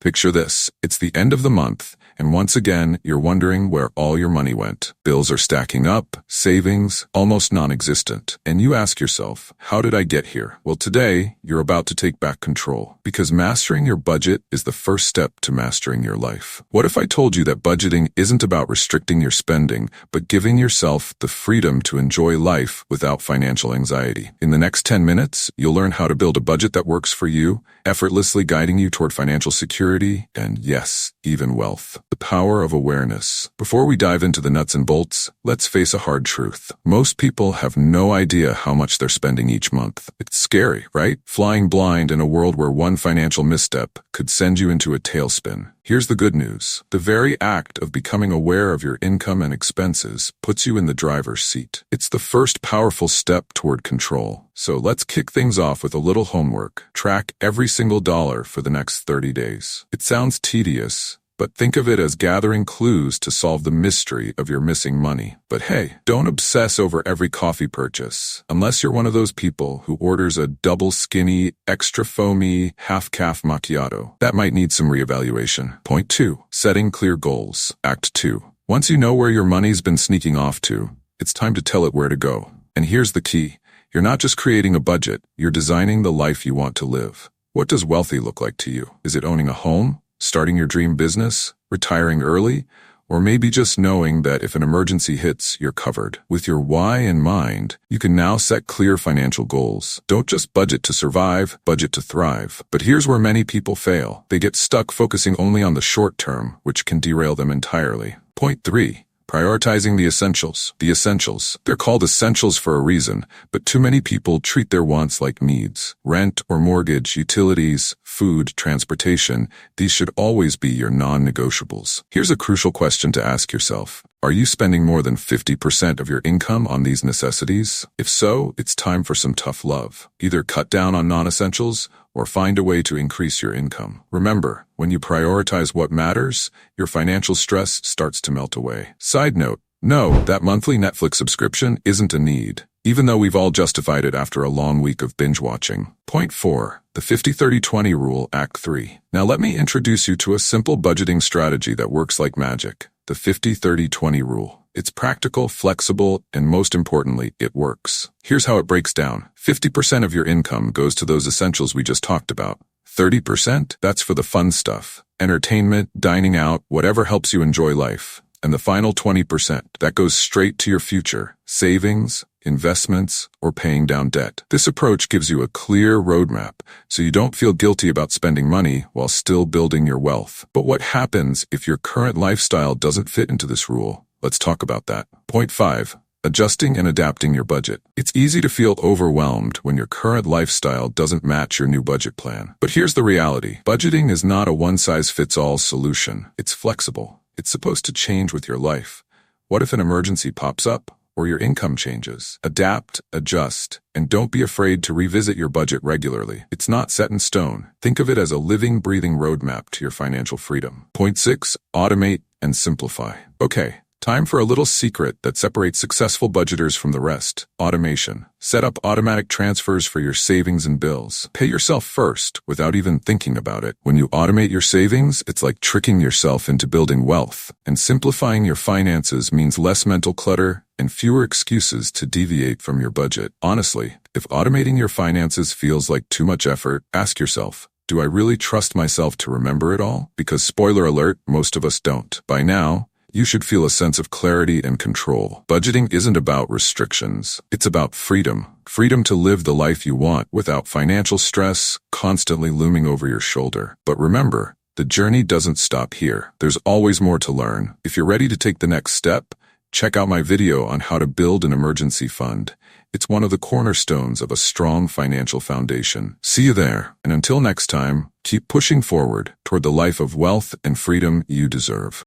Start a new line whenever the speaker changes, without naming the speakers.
Picture this. It's the end of the month, and once again, you're wondering where all your money went. Bills are stacking up, savings almost non-existent. And you ask yourself, how did I get here? Well, today, you're about to take back control, because mastering your budget is the first step to mastering your life. What if I told you that budgeting isn't about restricting your spending, but giving yourself the freedom to enjoy life without financial anxiety? In the next 10 minutes, you'll learn how to build a budget that works for you, effortlessly guiding you toward financial security and, yes, even wealth. The power of awareness. Before we dive into the nuts and bolts, let's face a hard truth. Most people have no idea how much they're spending each month. It's scary, right? Flying blind in a world where one financial misstep could send you into a tailspin. Here's the good news. The very act of becoming aware of your income and expenses puts you in the driver's seat. It's the first powerful step toward control. So let's kick things off with a little homework. Track every single dollar for the next 30 days. It sounds tedious, but think of it as gathering clues to solve the mystery of your missing money. But hey, don't obsess over every coffee purchase. Unless you're one of those people who orders a double skinny, extra foamy, half-calf macchiato. That might need some reevaluation. Point 2. Setting clear goals. Act 2. Once you know where your money's been sneaking off to, it's time to tell it where to go. And here's the key. You're not just creating a budget, you're designing the life you want to live. What does wealthy look like to you? Is it owning a home? Starting your dream business? Retiring early? Or maybe just knowing that if an emergency hits, you're covered. With your why in mind, you can now set clear financial goals. Don't just budget to survive, budget to thrive. But here's where many people fail. They get stuck focusing only on the short term, which can derail them entirely. Point 3. Prioritizing the essentials. The essentials. They're called essentials for a reason, but too many people treat their wants like needs. Rent or mortgage, utilities, food, transportation, these should always be your non-negotiables. Here's a crucial question to ask yourself. Are you spending more than 50% of your income on these necessities? If so, it's time for some tough love. Either cut down on non-essentials or find a way to increase your income. Remember, when you prioritize what matters, your financial stress starts to melt away. Side note, no, that monthly Netflix subscription isn't a need, even though we've all justified it after a long week of binge watching. Point 4. The 50-30-20 rule, Act 3. Now let me introduce you to a simple budgeting strategy that works like magic. The 50-30-20 rule. It's practical, flexible, and most importantly, it works. Here's how it breaks down. 50% of your income goes to those essentials we just talked about. 30%, that's for the fun stuff. Entertainment, dining out, whatever helps you enjoy life. And the final 20%, that goes straight to your future. Savings, investments, or paying down debt. This approach gives you a clear roadmap, so you don't feel guilty about spending money while still building your wealth. But what happens if your current lifestyle doesn't fit into this rule? Let's talk about that. Point 5. Adjusting and adapting your budget. It's easy to feel overwhelmed when your current lifestyle doesn't match your new budget plan. But here's the reality. Budgeting is not a one-size-fits-all solution. It's flexible. It's supposed to change with your life. What if an emergency pops up or your income changes? Adapt, adjust, and don't be afraid to revisit your budget regularly. It's not set in stone. Think of it as a living, breathing roadmap to your financial freedom. Point 6. Automate and simplify. Okay. Time for a little secret that separates successful budgeters from the rest. Automation. Set up automatic transfers for your savings and bills. Pay yourself first without even thinking about it. When you automate your savings, it's like tricking yourself into building wealth. And simplifying your finances means less mental clutter and fewer excuses to deviate from your budget. Honestly, if automating your finances feels like too much effort, ask yourself, do I really trust myself to remember it all? Because spoiler alert, most of us don't. By now, you should feel a sense of clarity and control. Budgeting isn't about restrictions. It's about freedom. Freedom to live the life you want without financial stress constantly looming over your shoulder. But remember, the journey doesn't stop here. There's always more to learn. If you're ready to take the next step, check out my video on how to build an emergency fund. It's one of the cornerstones of a strong financial foundation. See you there. And until next time, keep pushing forward toward the life of wealth and freedom you deserve.